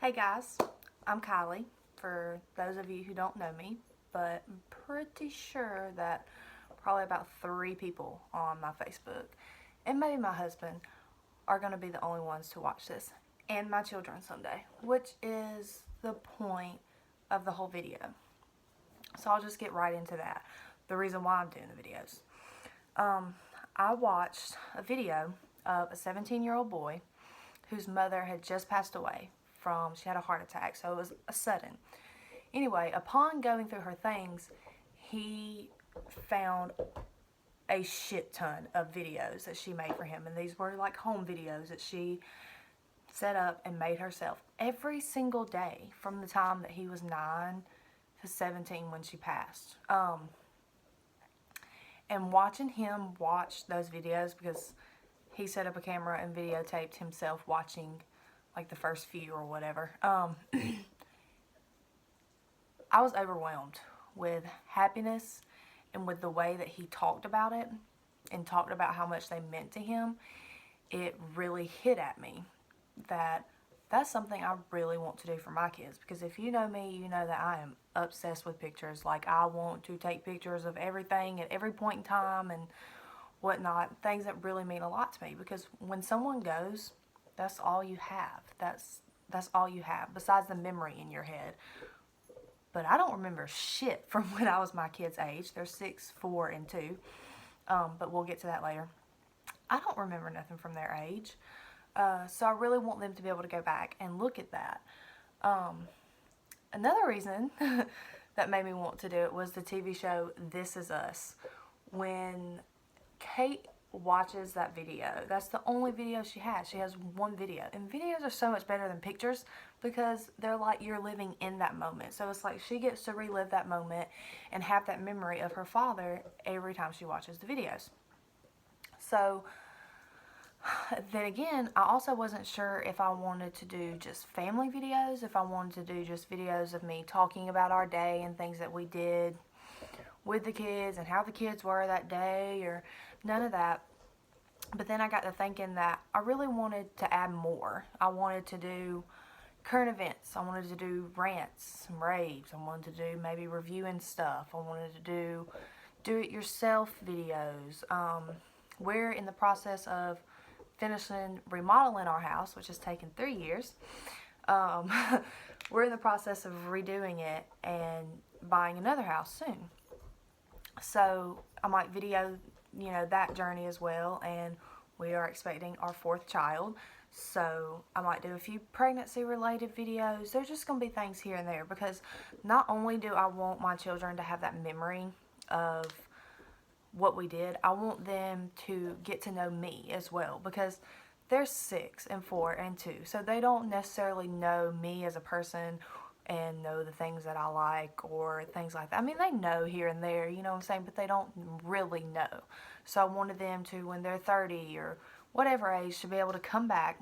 Hey guys, I'm Kylie, for those of you who don't know me, but I'm pretty sure that probably about 3 people on my Facebook, and maybe my husband, are going to be the only ones to watch this, and my children someday, which is the point of the whole video. So I'll just get right into that, the reason why I'm doing the videos. I watched a video of a 17-year-old boy whose mother had just passed away she had a heart attack, so it was a sudden. Anyway, upon going through her things, he found a shit ton of videos that she made for him, and these were like home videos that she set up and made herself every single day from the time that he was 9 to 17 when she passed. And watching him watch those videos, because he set up a camera and videotaped himself watching like the first few or whatever, I was overwhelmed with happiness and with the way that he talked about it and talked about how much they meant to him. It really hit at me that that's something I really want to do for my kids, because if you know me, you know that I am obsessed with pictures. Like, I want to take pictures of everything at every point in time and whatnot, things that really mean a lot to me, because when someone goes, that's all you have. That's all you have besides the memory in your head. But I don't remember shit from when I was my kids' age. They're 6, 4, and 2. But we'll get to that later. I don't remember nothing from their age. So I really want them to be able to go back and look at that. Another reason that made me want to do it was the TV show This Is Us. When Kate watches that video, that's the only video she has. She has one video, and videos are so much better than pictures because they're like you're living in that moment. So it's like she gets to relive that moment and have that memory of her father every time she watches the videos. So then again, I also wasn't sure if I wanted to do just family videos, if I wanted to do just videos of me talking about our day and things that we did with the kids and how the kids were that day, or none of that. But then I got to thinking that I really wanted to add more. I wanted to do current events. I wanted to do rants and raves. I wanted to do maybe reviewing stuff. I wanted to do do-it-yourself videos. We're in the process of finishing remodeling our house, which has taken 3 years. We're in the process of redoing it and buying another house soon. So I might video, that journey as well, and we are expecting our 4th child. So I might do a few pregnancy related videos. There's just going to be things here and there, because not only do I want my children to have that memory of what we did, I want them to get to know me as well, because they're 6 and 4 and 2, so they don't necessarily know me as a person and know the things that I like or things like that. I mean, they know here and there, you know what I'm saying, but they don't really know. So I wanted them to, when they're 30 or whatever age, to be able to come back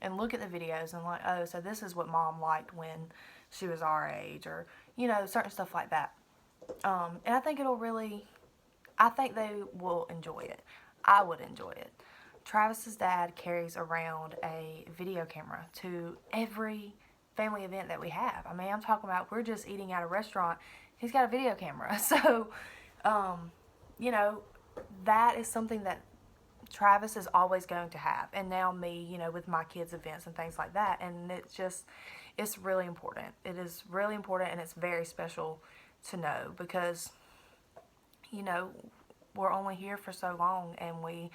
and look at the videos and like, oh, so this is what mom liked when she was our age, or, certain stuff like that. And I think I think they will enjoy it. I would enjoy it. Travis's dad carries around a video camera to every family event that we have. I mean, I'm talking about, we're just eating at a restaurant, he's got a video camera. So, that is something that Travis is always going to have. And now me, with my kids' events and things like that. And it's really important. It is really important, and it's very special to know, because, we're only here for so long, and we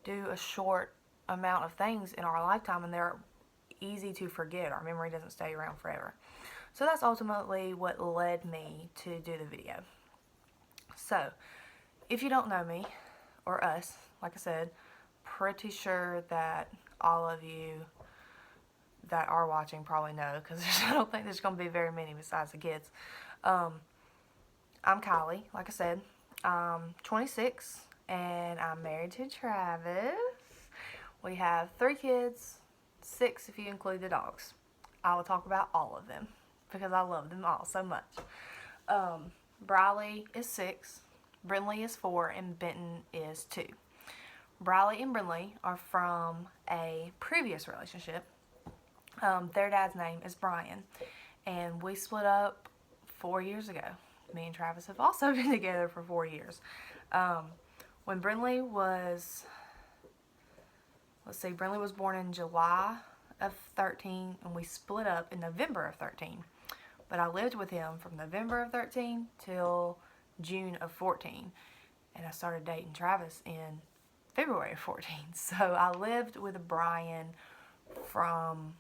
do a short amount of things in our lifetime, and they're easy to forget. Our memory doesn't stay around forever. So that's ultimately what led me to do the video. So if you don't know me or us, like I said, pretty sure that all of you that are watching probably know, because I don't think there's going to be very many besides the kids. I'm Kylie, like I said. I'm 26 and I'm married to Travis. We have 3 kids, 6 if you include the dogs. I will talk about all of them because I love them all so much. Briley is 6, Brinley is 4, and Benton is 2. Briley and Brinley are from a previous relationship Their dad's name is Brian, and we split up 4 years ago. Me and Travis have also been together for 4 years. When Brinley was, Brinley was born in July of 13, and we split up in November of 13. But I lived with him from November of 13 till June of 14. And I started dating Travis in February of 14. So I lived with Brian from,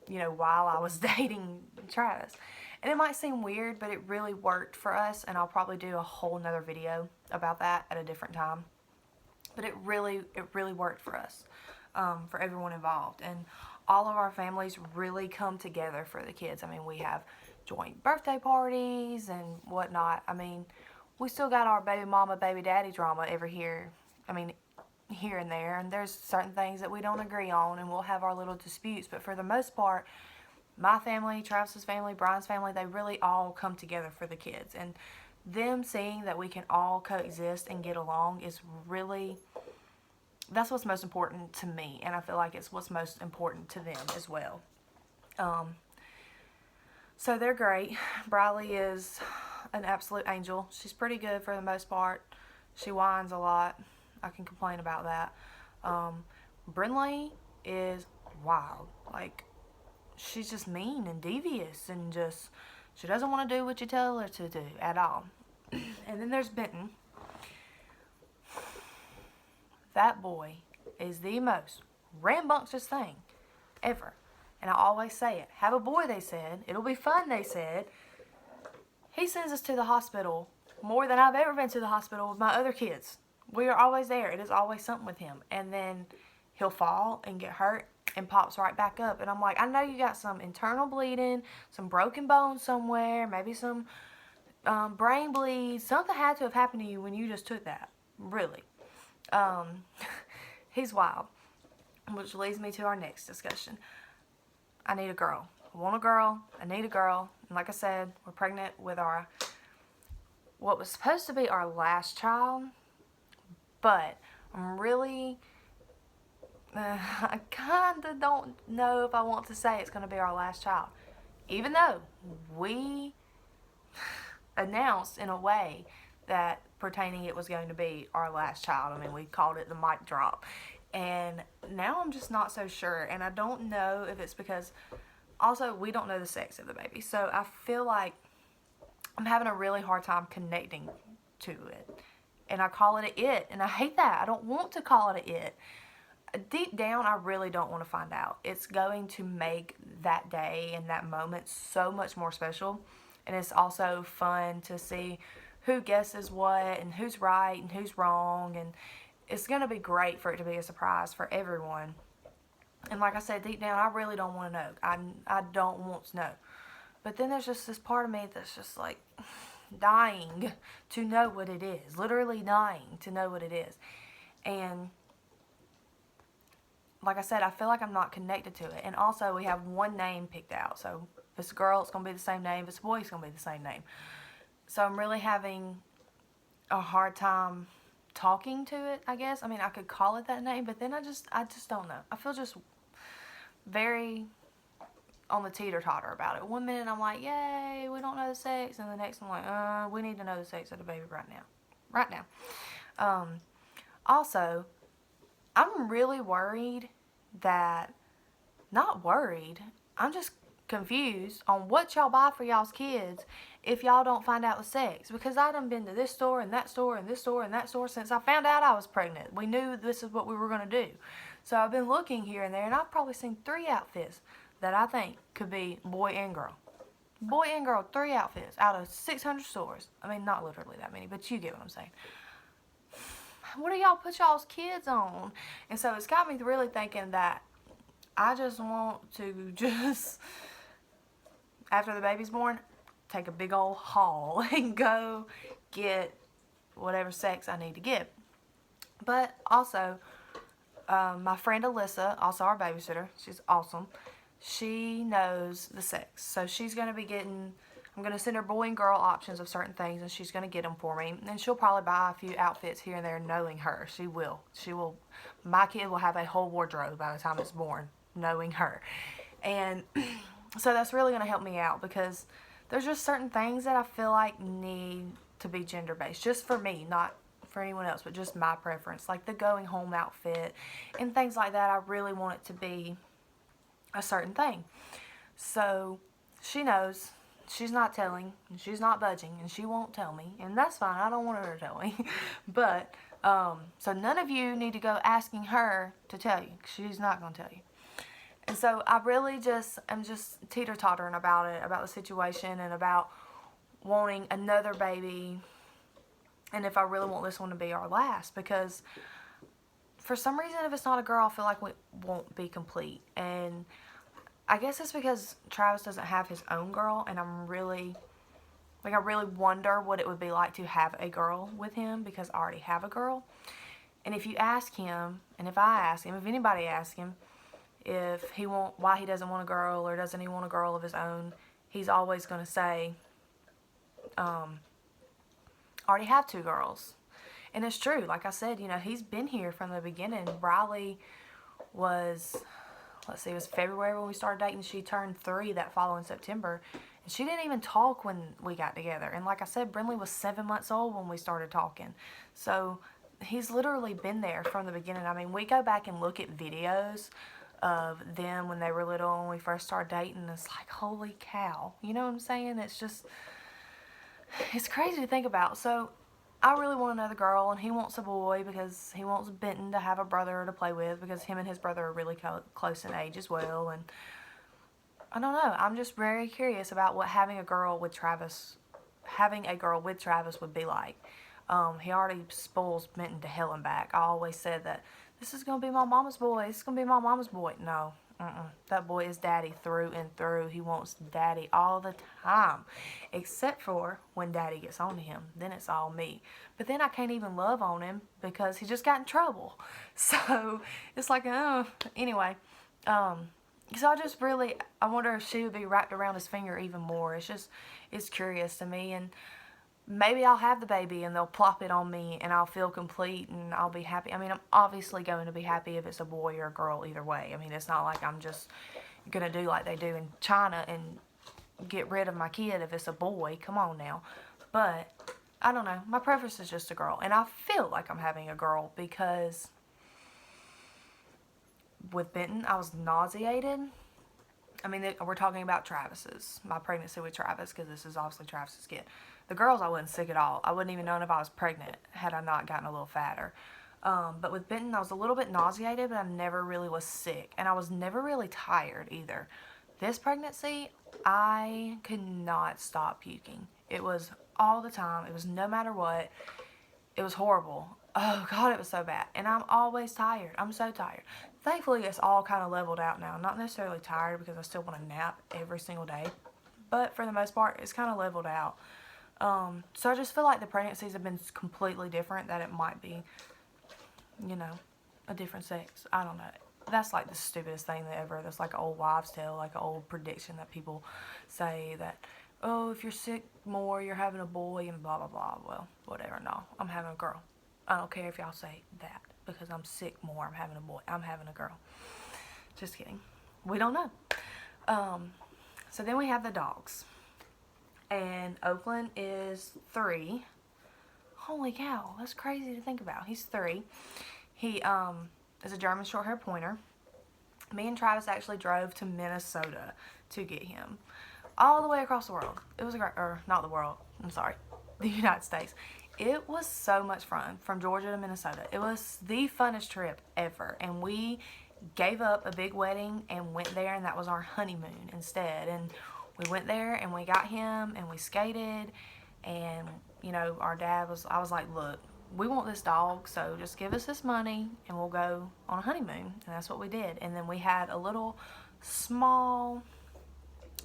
while I was dating Travis. And it might seem weird, but it really worked for us. And I'll probably do a whole nother video about that at a different time. But it really worked for us, for everyone involved. And all of our families really come together for the kids. I mean, we have joint birthday parties and whatnot. I mean, we still got our baby mama, baby daddy drama here and there. And there's certain things that we don't agree on, and we'll have our little disputes. But for the most part, my family, Travis's family, Brian's family, they really all come together for the kids. And them seeing that we can all coexist and get along is really, that's what's most important to me, and I feel like it's what's most important to them as well. So they're great. Briley is an absolute angel. She's pretty good for the most part. She whines a lot. I can complain about that. Brinley is wild. Like, she's just mean and devious, and she doesn't want to do what you tell her to do at all. And then there's Benton. That boy is the most rambunctious thing ever. And I always say it. Have a boy, they said. It'll be fun, they said. He sends us to the hospital more than I've ever been to the hospital with my other kids. We are always there. It is always something with him. And then he'll fall and get hurt and pops right back up. And I'm like, I know you got some internal bleeding, some broken bones somewhere, maybe some brain bleed. Something had to have happened to you when you just took that. Really. He's wild. Which leads me to our next discussion. I need a girl. I want a girl. I need a girl. And like I said, we're pregnant with what was supposed to be our last child. But I'm really, I kind of don't know if I want to say it's going to be our last child. Even though we announced in a way that pertaining it was going to be our last child. I mean, we called it the mic drop. And now I'm just not so sure. And I don't know if it's because, also, we don't know the sex of the baby. So I feel like I'm having a really hard time connecting to it. And I call it a it. And I hate that. I don't want to call it a it. Deep down, I really don't want to find out. It's going to make that day and that moment so much more special. And it's also fun to see who guesses what and who's right and who's wrong. And it's going to be great for it to be a surprise for everyone. And like I said, deep down, I really don't want to know. I don't want to know. But then there's just this part of me that's just like dying to know what it is. Literally dying to know what it is. And like I said, I feel like I'm not connected to it. And also, we have one name picked out. So if it's a girl, it's going to be the same name. If it's a boy, it's going to be the same name. So I'm really having a hard time talking to it, I guess. I mean, I could call it that name, but then I just don't know. I feel just very on the teeter-totter about it. One minute I'm like, yay, we don't know the sex, and the next I'm like, we need to know the sex of the baby right now. Also, I'm really worried that, not worried, I'm just confused on what y'all buy for y'all's kids if y'all don't find out the sex. Because I done been to this store and that store and this store and that store since I found out I was pregnant. We knew this is what we were going to do. So I've been looking here and there, and I've probably seen 3 outfits that I think could be boy and girl. Boy and girl, 3 outfits out of 600 stores. I mean, not literally that many, but you get what I'm saying. What do y'all put y'all's kids on? And so it's got me really thinking that I just want to after the baby's born, take a big old haul and go get whatever sex I need to get. But also, my friend Alyssa, also our babysitter, she's awesome. She knows the sex. So she's going to be getting, I'm going to send her boy and girl options of certain things, and she's going to get them for me. And she'll probably buy a few outfits here and there knowing her. She will. My kid will have a whole wardrobe by the time it's born, knowing her. And so that's really going to help me out, because there's just certain things that I feel like need to be gender based, just for me, not for anyone else, but just my preference, like the going home outfit and things like that. I really want it to be a certain thing. So she knows. She's not telling, and she's not budging, and she won't tell me, and that's fine. I don't want her to tell me. But so none of you need to go asking her to tell you. She's not going to tell you. And so I really I'm just teeter-tottering about it, about the situation, and about wanting another baby, and if I really want this one to be our last, because for some reason, if it's not a girl, I feel like we won't be complete. And I guess it's because Travis doesn't have his own girl, and I really wonder what it would be like to have a girl with him, because I already have a girl. And if you ask him, and if I ask him, if anybody asks him, why he doesn't want a girl, or doesn't he want a girl of his own, he's always going to say, I already have 2 girls. And it's true. Like I said, he's been here from the beginning. Riley was, it was February when we started dating. She turned 3 that following September. And she didn't even talk when we got together. And like I said, Brinley was 7 months old when we started talking. So he's literally been there from the beginning. I mean, we go back and look at videos of them when they were little, when we first started dating. It's like, holy cow. You know what I'm saying? It's crazy to think about. So I really want another girl, and he wants a boy because he wants Benton to have a brother to play with, because him and his brother are really close in age as well. And I don't know. I'm just very curious about what having a girl with Travis would be like. He already spoils Benton to hell and back. I always said that this is going to be my mama's boy. This is going to be my mama's boy. No. That boy is daddy through and through. He wants daddy all the time. Except for when daddy gets on to him. Then it's all me. But then I can't even love on him because he just got in trouble. So it's like, anyway. So I wonder if she would be wrapped around his finger even more. It's curious to me. And maybe I'll have the baby and they'll plop it on me and I'll feel complete and I'll be happy. I mean, I'm obviously going to be happy if it's a boy or a girl either way. I mean, it's not like I'm just going to do like they do in China and get rid of my kid if it's a boy. Come on now. But I don't know. My preference is just a girl. And I feel like I'm having a girl because with Benton, I was nauseated. I mean, we're talking about my pregnancy with Travis, because this is obviously Travis's kid. The girls, I wasn't sick at all. I wouldn't even known if I was pregnant had I not gotten a little fatter. But with Benton, I was a little bit nauseated, but I never really was sick. And I was never really tired either. This pregnancy, I could not stop puking. It was all the time. It was no matter what. It was horrible. Oh, God, it was so bad. And I'm always tired. I'm so tired. Thankfully, it's all kind of leveled out now. I'm not necessarily tired because I still want to nap every single day. But for the most part, it's kind of leveled out. So I just feel like the pregnancies have been completely different, that it might be, a different sex. I don't know. That's like the stupidest thing ever. That's like an old wives' tale, like an old prediction that people say that, oh, if you're sick more, you're having a boy and blah, blah, blah. Well, whatever. No, I'm having a girl. I don't care if y'all say that because I'm sick more. I'm having a boy. I'm having a girl. Just kidding. We don't know. So then we have the dogs. And Oakland is 3. Holy cow, that's crazy to think about. He's 3. He is a German Shorthair Pointer. Me and Travis actually drove to Minnesota to get him. All the way across the world. It was not the world, I'm sorry, the United States. It was so much fun from Georgia to Minnesota. It was the funnest trip ever. And we gave up a big wedding and went there, and that was our honeymoon instead. And we went there and we got him and we skated, and our dad I was like, look, we want this dog, so just give us this money and we'll go on a honeymoon. And that's what we did. And then we had a little small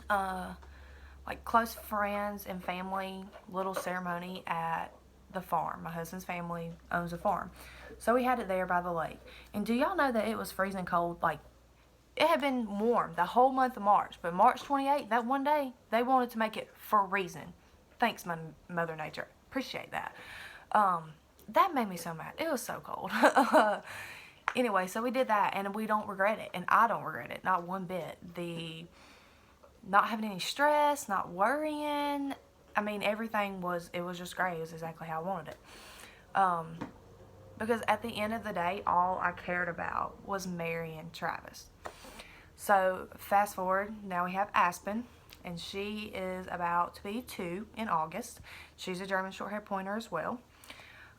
like close friends and family little ceremony at the farm. My husband's family owns a farm, so we had it there by the lake. And do y'all know that it was freezing cold? Like, it had been warm the whole month of March, but March 28th, that one day, they wanted to make it freezing. Thanks, Mother Nature. Appreciate that. That made me so mad. It was so cold. Anyway, so we did that, and we don't regret it, and I don't regret it, not one bit. The not having any stress, not worrying. I mean, everything was, it was just great. It was exactly how I wanted it. Because at the end of the day, all I cared about was marrying Travis. So fast forward, now we have Aspen, and she is about to be 2 in August. She's a German Short-haired Pointer as well.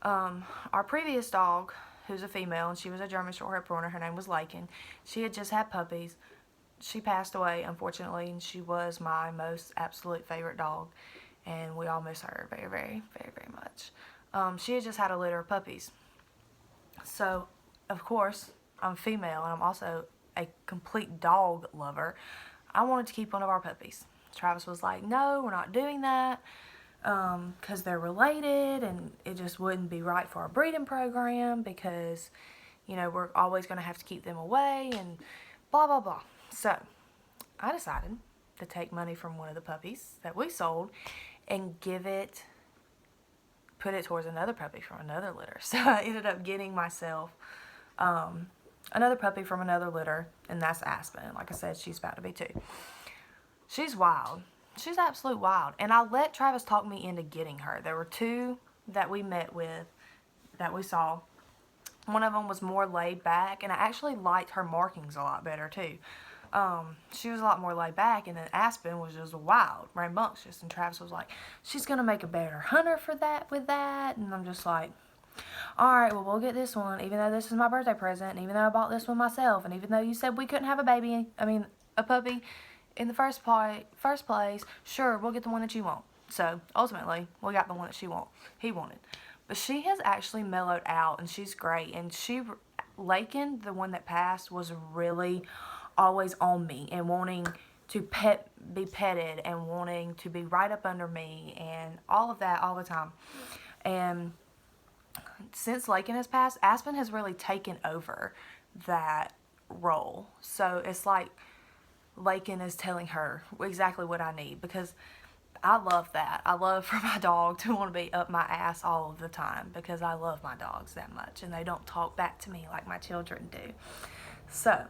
Our previous dog, who's a female, and she was a German Short-haired Pointer, her name was Lakin. She had just had puppies. She passed away, unfortunately, and she was my most absolute favorite dog, and we all miss her very, very, very, very much. She had just had a litter of puppies. So, of course, I'm female, and I'm also a complete dog lover. I wanted to keep one of our puppies. Travis was like, no, we're not doing that, because they're related, and it just wouldn't be right for our breeding program, because, you know, we're always going to have to keep them away, and blah, blah, blah. So, I decided to take money from one of the puppies that we sold and put it towards another puppy from another litter. So, I ended up getting myself another puppy from another litter, and that's Aspen. Like I said, she's about to be 2. She's wild. She's absolute wild. And I let Travis talk me into getting her. There were 2 that we met with, that we saw. One of them was more laid back, and I actually liked her markings a lot better too. She was a lot more laid back, and then Aspen was just wild, rambunctious, and Travis was like, she's going to make a better hunter with that, and I'm just like, alright, well, we'll get this one, even though this is my birthday present, and even though I bought this one myself, and even though you said we couldn't have a puppy in the first place, sure, we'll get the one that you want. So, ultimately, we got the one that he wanted. But she has actually mellowed out, and she's great, and Lakin, the one that passed, was really always on me and wanting to be petted and wanting to be right up under me and all of that all the time. And since Lakin has passed, Aspen has really taken over that role. So it's like Lakin is telling her exactly what I need, because I love that. I love for my dog to want to be up my ass all of the time, because I love my dogs that much and they don't talk back to me like my children do. So,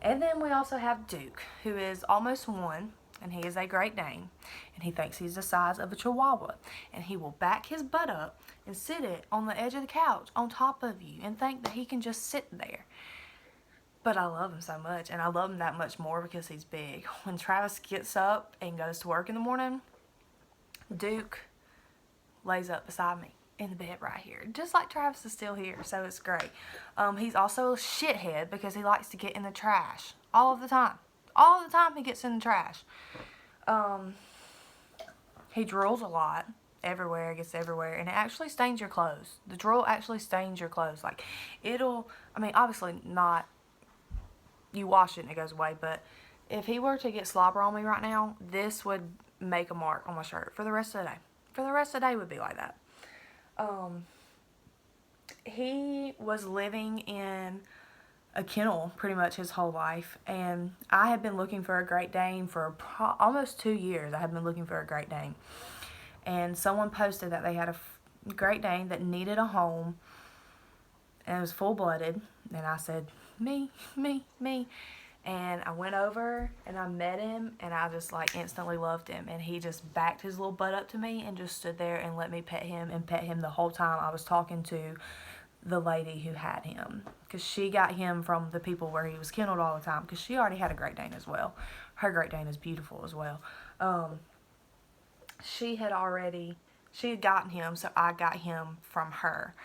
and then we also have Duke, who is almost 1, and he is a Great Dane, and he thinks he's the size of a Chihuahua, and he will back his butt up and sit it on the edge of the couch on top of you and think that he can just sit there. But I love him so much, and I love him that much more because he's big. When Travis gets up and goes to work in the morning, Duke lays up beside me in the bed right here, just like Travis is still here, so it's great. He's also a shithead because he likes to get in the trash all of the time. All the time he gets in the trash. He drools a lot. Everywhere, gets everywhere, and it actually stains your clothes. The drool actually stains your clothes. Like, obviously not, you wash it and it goes away, but if he were to get slobber on me right now, this would make a mark on my shirt for the rest of the day. For the rest of the day would be like that. He was living in a kennel pretty much his whole life, and I had been looking for a Great Dane for almost 2 years. I had been looking for a Great Dane, and someone posted that they had a Great Dane that needed a home, and it was full-blooded, and I said, me, and I went over, and I met him, and I just, like, instantly loved him, and he just backed his little butt up to me and just stood there and let me pet him the whole time I was talking to the lady who had him, because she got him from the people where he was kenneled all the time, because she already had a Great Dane as well. Her Great Dane is beautiful as well. She had gotten him, so I got him from her.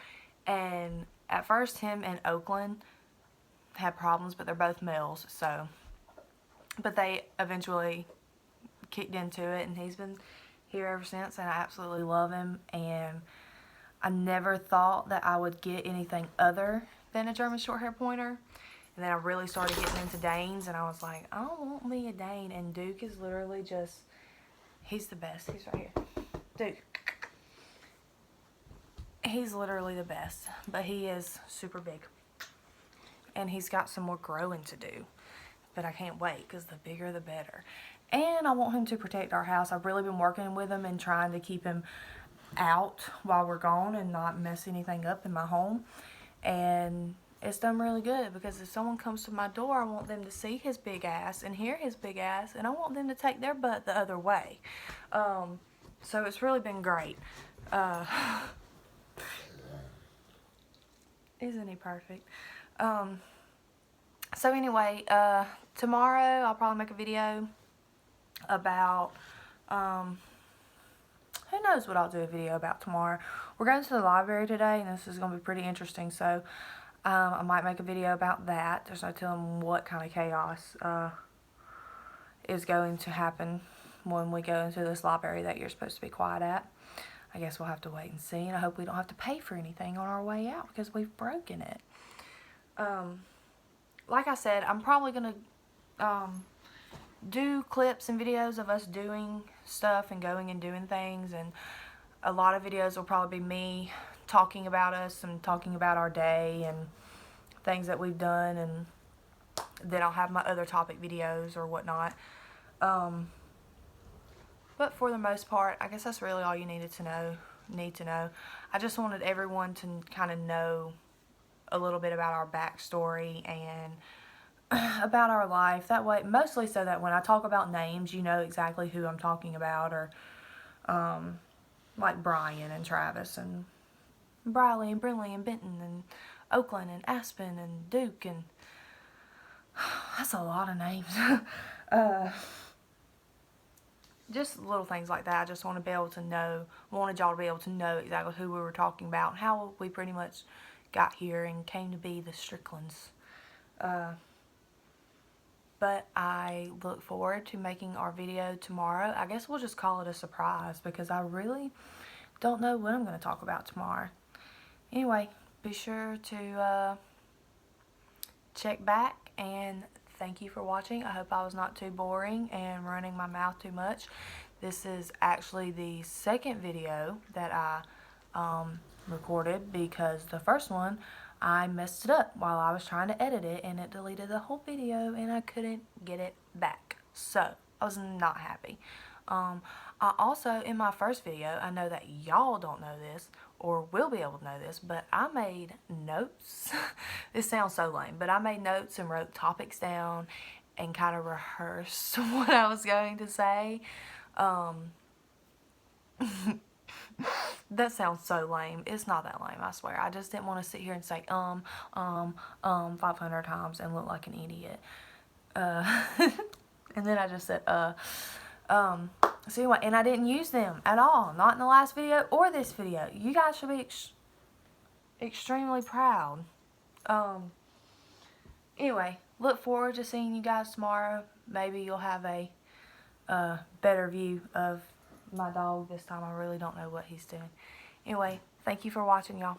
And at first, him and Oakland had problems, but they're both males, but they eventually kicked into it, and he's been here ever since, and I absolutely love him. And I never thought that I would get anything other than a German Short-haired Pointer. And then I really started getting into Danes, and I was like, I don't want me a Dane. And Duke is literally just, he's the best. He's right here. Duke. He's literally the best, but he is super big. And he's got some more growing to do. But I can't wait, because the bigger the better. And I want him to protect our house. I've really been working with him and trying to keep him out while we're gone and not mess anything up in my home. And it's done really good, because if someone comes to my door, I want them to see his big ass and hear his big ass, and I want them to take their butt the other way. So it's really been great. Isn't he perfect? So anyway, tomorrow I'll probably make a video about, who knows what I'll do a video about tomorrow. We're going to the library today, and this is going to be pretty interesting, so I might make a video about that. There's no telling what kind of chaos is going to happen when we go into this library that you're supposed to be quiet at. I guess we'll have to wait and see, and I hope we don't have to pay for anything on our way out because we've broken it. Like I said, I'm probably going to do clips and videos of us doing stuff and going and doing things, and a lot of videos will probably be me talking about us and talking about our day and things that we've done, and then I'll have my other topic videos or whatnot. But for the most part, I guess that's really all you need to know. I just wanted everyone to kind of know a little bit about our backstory and about our life. That way, mostly so that when I talk about names, you know exactly who I'm talking about, or like Brian and Travis and Briley and Brinley and Benton and Oakland and Aspen and Duke, and that's a lot of names. Just little things like that. I just want to be able to know, wanted y'all to be able to know exactly who we were talking about and how we pretty much got here and came to be the Stricklands. But I look forward to making our video tomorrow. I guess we'll just call it a surprise, because I really don't know what I'm going to talk about tomorrow. Anyway, be sure to check back, and thank you for watching. I hope I was not too boring and running my mouth too much. This is actually the second video that I recorded, because the first one I messed it up while I was trying to edit it, and it deleted the whole video and I couldn't get it back. So I was not happy. I also, in my first video, I know that y'all don't know this or will be able to know this, but I made notes. This sounds so lame, but I made notes and wrote topics down and kind of rehearsed what I was going to say. That sounds so lame. It's not that lame, I swear. I just didn't want to sit here and say 500 times and look like an idiot. And then I just said so anyway, and I didn't use them at all, not in the last video or this video. You guys should be extremely proud. Anyway, look forward to seeing you guys tomorrow. Maybe you'll have a better view of my dog this time. I really don't know what he's doing. Anyway, thank you for watching, y'all.